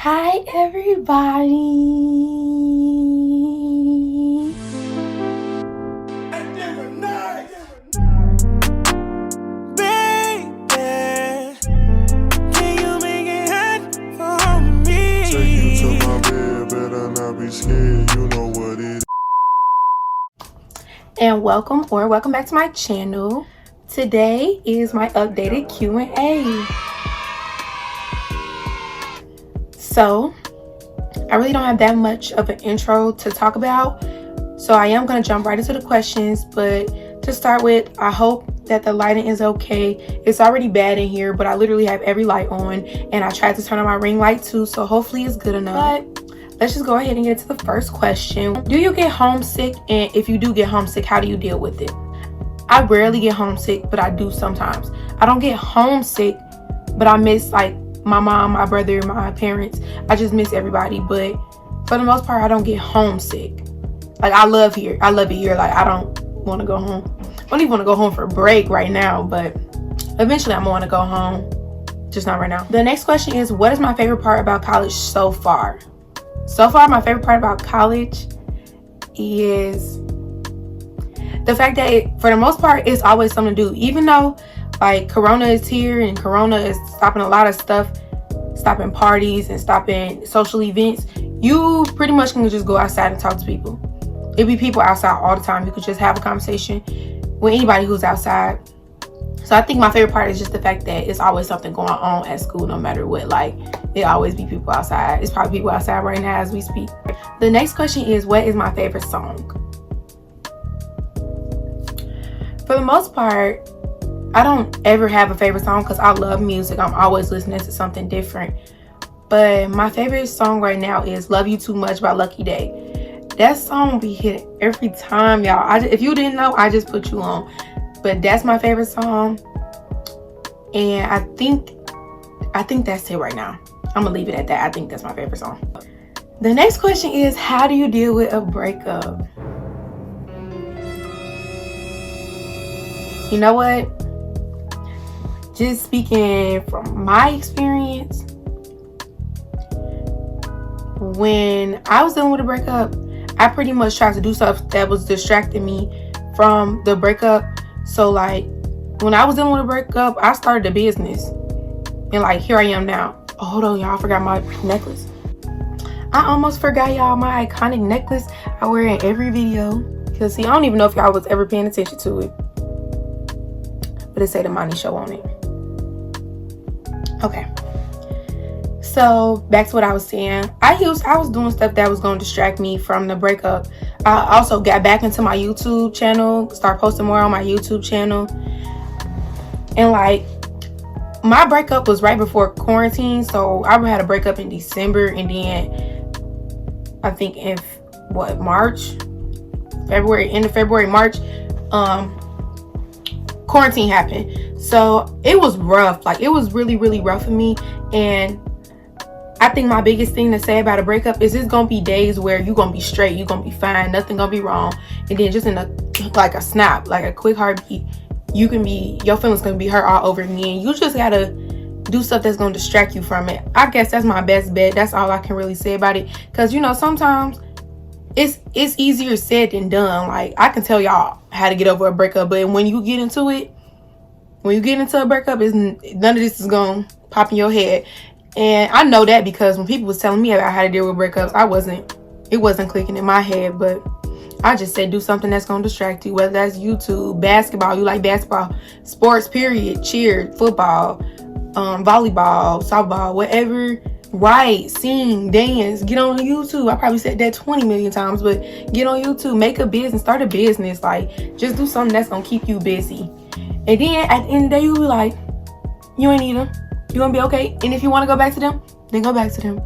Hi everybody. Can you make it hot for me? Take you to my bed, better not be scared, you know what it is. And welcome back to my channel. Today is my updated Q&A. So, I really don't have that much of an intro to talk about. So I am going to jump right into the questions. But to start with, I hope that the lighting is okay. It's already bad in here, but I literally have every light on. And I tried to turn on my ring light too. So hopefully it's good enough. But let's just go ahead and get to the first question. Do you get homesick? And if you do get homesick, how do you deal with it? I rarely get homesick, but I do sometimes. I don't get homesick, but I miss like my mom, my brother, my parents. I just miss everybody. But for the most part, I don't get homesick. Like, I love here. I love it here. Like, I don't want to go home. I don't even want to go home for a break right now, but eventually I'm going to go home. Just not right now. The next question is, what is my favorite part about college so far? So far, my favorite part about college is the fact that for the most part, it's always something to do. Even though like Corona is here and Corona is stopping a lot of stuff, stopping parties and stopping social events, you pretty much can just go outside and talk to people. It be people outside all the time. You could just have a conversation with anybody who's outside. So I think my favorite part is just the fact that it's always something going on at school, no matter what. Like, it always be people outside. It's probably people outside right now as we speak. The next question is, what is my favorite song? For the most part, I don't ever have a favorite song because I love music. I'm always listening to something different. But my favorite song right now is Love You Too Much by Lucky Day. That song be hitting every time, y'all. If you didn't know, I just put you on. But that's my favorite song. And I think that's it right now. I'm going to leave it at that. I think that's my favorite song. The next question is, how do you deal with a breakup? You know what? Just speaking from my experience, when I was dealing with a breakup, I pretty much tried to do stuff that was distracting me from the breakup. So like, when I was dealing with a breakup, I started a business. And like, here I am now. Oh, hold on, y'all, I forgot my necklace. I almost forgot, y'all, my iconic necklace I wear in every video. Because see, I don't even know if y'all was ever paying attention to it. But it say TheManiShow on it. Okay, so back to what I was saying. I was doing stuff that was going to distract me from the breakup. I also got back into my YouTube channel, start posting more on my YouTube channel. And like, my breakup was right before quarantine, so I had a breakup in December, and then I think in end of February, March, quarantine happened. So it was rough. Like, it was really, really rough for me. And I think my biggest thing to say about a breakup is it's gonna be days where you're gonna be straight, you're gonna be fine, nothing gonna be wrong, and then just in a snap, like a quick heartbeat, your feelings gonna be hurt all over again. You just gotta do stuff that's gonna distract you from it. I guess that's my best bet. That's all I can really say about it, because you know, sometimes it's easier said than done. Like, I can tell y'all how to get over a breakup, but when you get into a breakup, none of this is gonna pop in your head. And I know that because when people was telling me about how to deal with breakups, it wasn't clicking in my head. But I just said, do something that's gonna distract you, whether that's YouTube, basketball, you like basketball, sports, period, cheer, football, volleyball, softball, whatever. Write, sing, dance, get on YouTube. I probably said that 20 million times, but get on YouTube, make a business, start a business. Like, just do something that's gonna keep you busy. And then at the end of the day, you'll be like, you ain't need them. You're gonna be okay. And if you want to go back to them, then go back to them.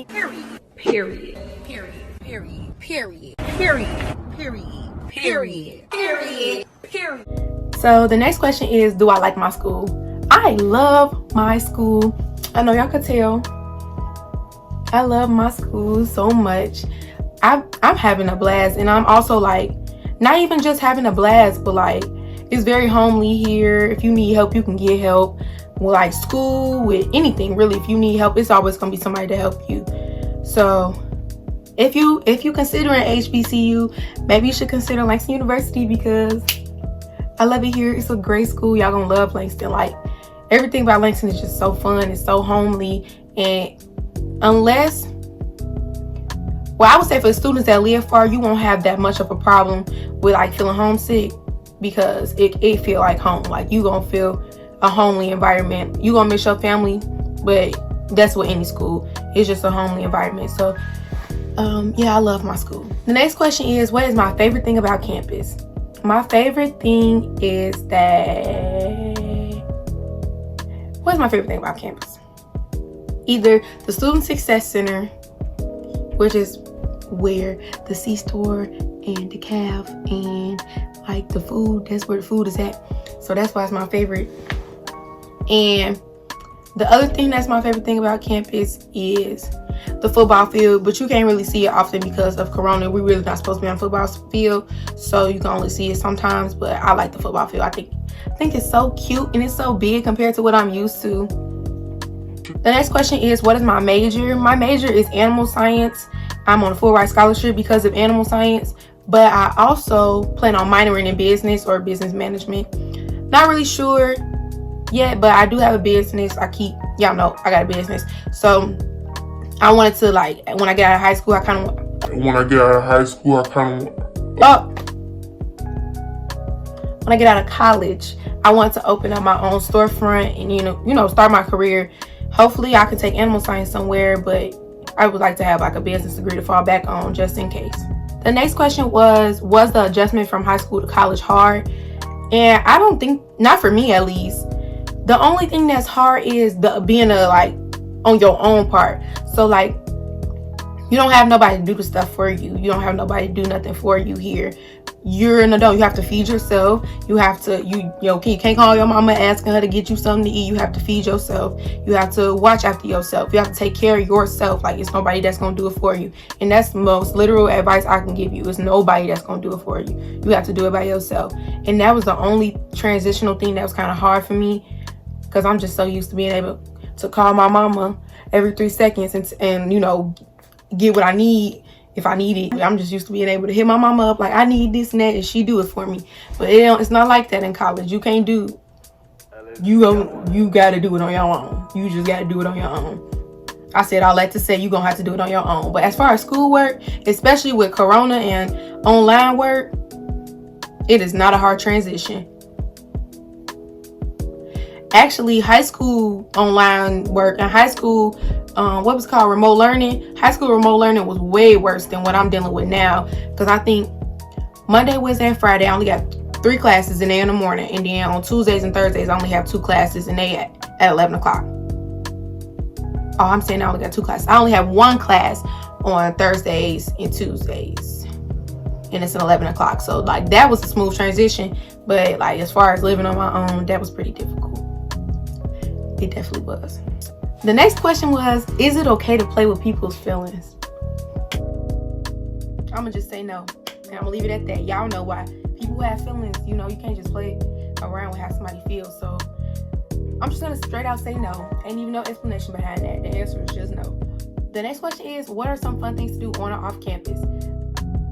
Period. Period. Period. Period. Period. Period. Period. Period. Period. Period. So the next question is, do I like my school? I love my school. I know y'all could tell. I love my school so much. I'm having a blast, and I'm also like, not even just having a blast, but like, it's very homely here. If you need help, you can get help. like school, with anything really. If you need help, it's always gonna be somebody to help you. So if you considering HBCU, maybe you should consider Langston University, because I love it here. It's a great school. Y'all gonna love Langston. Like, everything about Langston is just so fun. It's so homely. And unless, well, I would say for the students that live far, you won't have that much of a problem with like feeling homesick, because it feel like home. Like, you gonna feel a homely environment. You gonna miss your family, but that's what any school. It's just a homely environment. So yeah, I love my school. The next question is, what is my favorite thing about campus? My favorite thing is that, what's my favorite thing about campus? Either the Student Success Center, which is where the C-store and the calf and like the food, that's where the food is at. So that's why it's my favorite. And the other thing that's my favorite thing about campus is the football field, but you can't really see it often because of Corona. We're really not supposed to be on the football field, so you can only see it sometimes. But I like the football field. I think it's so cute and it's so big compared to what I'm used to. The next question is, what is my major? My major is animal science. I'm on a full ride scholarship because of animal science, but I also plan on minoring in business or business management. Not really sure yet, but I do have a business. Y'all know I got a business. So I wanted to, like, when I get out of high school, when I get out of college, I want to open up my own storefront and, you know, start my career. Hopefully I can take animal science somewhere, but I would like to have like a business degree to fall back on just in case. The next question was the adjustment from high school to college hard? And I don't think, not for me at least. The only thing that's hard is being like on your own part. So like, you don't have nobody to do the stuff for you. You don't have nobody to do nothing for you here. You're an adult. You have to feed yourself. You have to, you can't call your mama asking her to get you something to eat. You have to feed yourself. You have to watch after yourself. You have to take care of yourself. Like, it's nobody that's going to do it for you. And that's the most literal advice I can give you. It's nobody that's going to do it for you. You have to do it by yourself. And that was the only transitional thing that was kind of hard for me, because I'm just so used to being able to call my mama every 3 seconds and you know, get what I need if I need it. I'm just used to being able to hit my mama up like, I need this and that, and she do it for me. But it's not like that in college. You can't do, you gotta do it on your own. You just gotta do it on your own. I said all that to say you're gonna have to do it on your own. But as far as schoolwork, especially with Corona and online work, it is not a hard transition. Actually, high school online work and high school, what was called remote learning, high school remote learning was way worse than what I'm dealing with now. Because I think Monday, Wednesday, and Friday, I only got 3 classes in the morning. And then on Tuesdays and Thursdays, I only have 2 classes and they at 11 o'clock. Oh, I'm saying I only got 2 classes. I only have 1 class on Thursdays and Tuesdays. And it's at 11 o'clock. So like, that was a smooth transition. But like, as far as living on my own, that was pretty difficult. It definitely was. The next question was, is it okay to play with people's feelings? I'm gonna just say no, and I'm gonna leave it at that. Y'all know why. People who have feelings, you know, you can't just play around with how somebody feels. So I'm just gonna straight out say no. Ain't even no explanation behind that. The answer is just no. The next question is, what are some fun things to do on or off campus?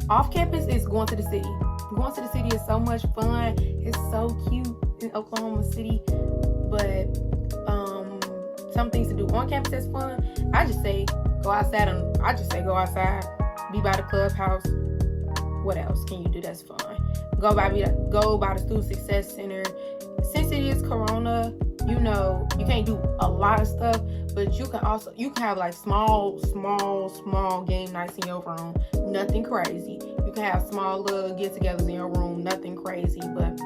Off campus is going to the city. Going to the city is so much fun. It's so cute in Oklahoma City. But some things to do on campus that's fun, I just say go outside. Go outside, be by the clubhouse. What else can you do that's fun? Go by the Student Success Center. Since it is Corona, you know, you can't do a lot of stuff, but you can have like small game nights in your room. Nothing crazy. You can have small little get-togethers in your room. Nothing crazy, but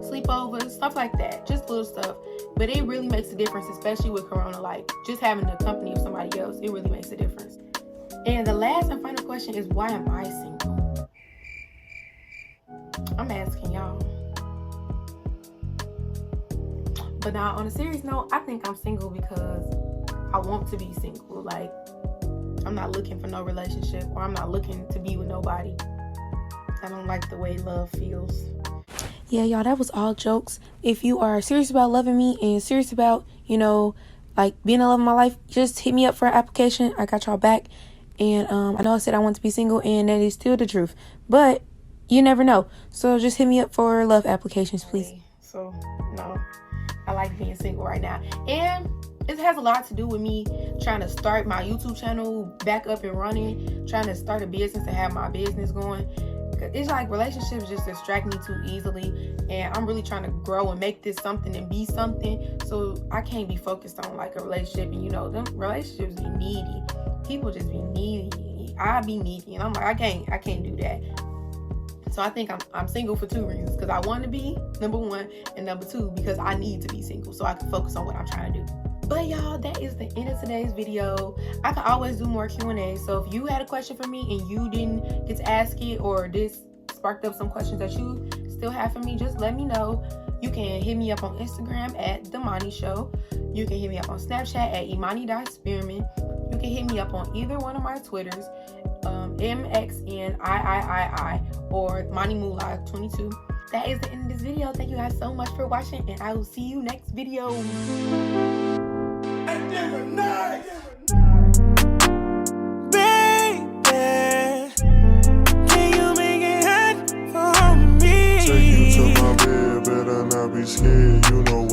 sleepovers, stuff like that, just little stuff. But it really makes a difference, especially with Corona. Like, just having the company of somebody else, it really makes a difference. And the last and final question is, why am I single? I'm asking y'all. But now, on a serious note, I think I'm single because I want to be single. Like, I'm not looking for no relationship, or I'm not looking to be with nobody. I don't like the way love feels. Yeah, y'all, that was all jokes. If you are serious about loving me and serious about, like being in love in my life, just hit me up for an application. I got y'all back. And I know I said I want to be single, and that is still the truth. But you never know. So just hit me up for love applications, please. So, no, I like being single right now. And it has a lot to do with me trying to start my YouTube channel back up and running, trying to start a business and have my business going. It's like relationships just distract me too easily, and I'm really trying to grow and make this something and be something, so I can't be focused on like a relationship. And them relationships be needy. People just be needy. I be needy, and I'm like, I can't do that. So I think I'm single for two reasons: because I want to be, number one, and number two, because I need to be single so I can focus on what I'm trying to do. But y'all, that is the end of today's video. I can always do more Q&A. So if you had a question for me and you didn't get to ask it, or this sparked up some questions that you still have for me, just let me know. You can hit me up on Instagram at TheManiShow. You can hit me up on Snapchat at imani.spearman. You can hit me up on either one of my Twitters, MXNIIII or ManiMoolah22. That is the end of this video. Thank you guys so much for watching, and I will see you next video. Baby, can you make it hot for me? Take you to my bed, better not be scared, you know